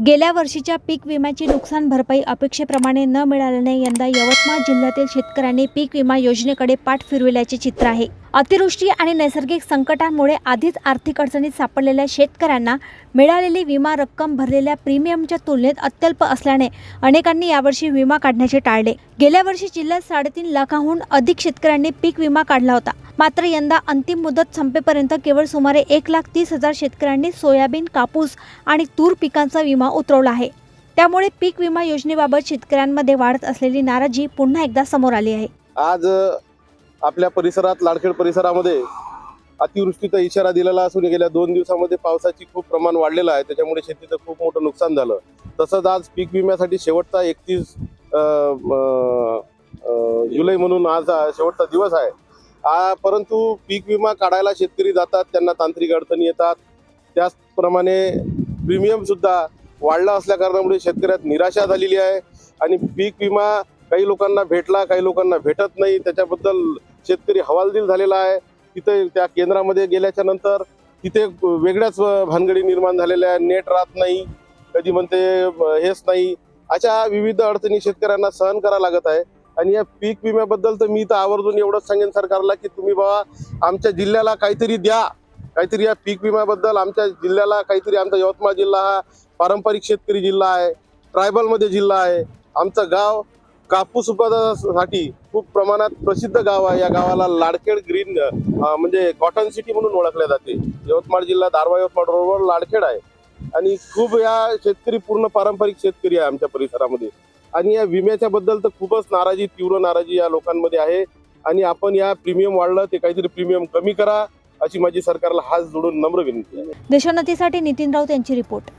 गेल्या वर्षीच्या पीक विम्याची नुकसान भरपाई अपेक्षेप्रमाणे न मिळाल्याने यंदा यवतमाळ जिल्ह्यातील शेतकऱ्यांनी पीक विमा योजनेकडे पाठ फिरविल्याचे चित्र आहे। अतिवृष्टी आणि नैसर्गिक संकटांमुळे आधीच आर्थिक अडचणीत सापडलेल्या शेतकऱ्यांना मिळालेली विमा रक्कम भरलेल्या प्रीमियमच्या तुलनेत अत्यल्प असल्याने अनेकांनी यावर्षी विमा काढण्याचे टाळले। गेल्या वर्षी जिल्ह्यात 3.5 लाखांहून अधिक शेतकऱ्यांनी पीक विमा काढला होता। मात्र यंदा अंतिम मुदत संपेपर्यंत केवळ सुमारे 1,30,000 शेतकऱ्यांनी सोयाबीन, कापूस आणि तूर पिकांचा विमा उतरवला आहे। त्यामुळे पीक विमा योजनेबाबत शेतकऱ्यांमध्ये वाढत असलेली नाराजी पुन्हा एकदा समोर आली आहे। आज आपल्या परिसरात लाडखेड परिसरामध्ये अतिवृष्टीचा इशारा दिलेला असून गेल्या 2 दिवसांमध्ये पावसाची खूप प्रमाण वाढलेलं आहे। त्याच्यामुळे शेतीचं खूप मोठं नुकसान झालं। तसंच आज पीक विम्यासाठी शेवटचा 31 जुलै म्हणून आज शेवटचा दिवस आहे। परंतु पीक विमा काढायला शेतकरी जातात, त्यांना तांत्रिक अडचणी येतात। त्याचप्रमाणे प्रीमियम सुद्धा वाढला असल्या कारणामुळे शेतकऱ्यात निराशा झालेली आहे आणि पीक विमा काही लोकांना भेटला, काही लोकांना भेटत नाही। त्याच्याबद्दल शेतकरी हवालदिल झालेला आहे। तिथे त्या केंद्रामध्ये गेल्याच्या नंतर तिथे वेगळ्याच भानगडी निर्माण झालेल्या आहे। नेट राहत नाही, कधी म्हणते हेच नाही, अशा विविध अडचणी शेतकऱ्यांना सहन करावं लागत आहे। आणि या पीक विम्याबद्दल तर मी तर आवर्जून एवढंच सांगेन सरकारला की तुम्ही बाबा आमच्या जिल्ह्याला काहीतरी द्या, काहीतरी या पीक विम्याबद्दल आमच्या जिल्ह्याला काहीतरी। आमचा यवतमाळ जिल्हा हा पारंपरिक शेतकरी जिल्हा आहे, ट्रायबलमध्ये जिल्हा आहे। आमचं गाव कापूस उत्पादनासाठी खूप प्रमाणात प्रसिद्ध गाव आहे। या गावाला लाडखेड ग्रीन म्हणजे कॉटन सिटी म्हणून ओळखले जाते। यवतमाळ जिल्हा दारवा यवतमाळ रोडवर लाडखेड आहे आणि खूप या शेतकरी पूर्ण पारंपरिक शेतकरी आहे आमच्या परिसरामध्ये। आणि या विम्याच्या बद्दल तर खूपच नाराजी, तीव्र नाराजी या लोकांमध्ये आहे। आणि आपण या प्रीमियम वाढलं ते काहीतरी प्रीमियम कमी करा अशी माझी सरकारला हात जोडून नम्र विनंती आहे। देशोन्नतीसाठी नितीन राऊत यांची रिपोर्ट।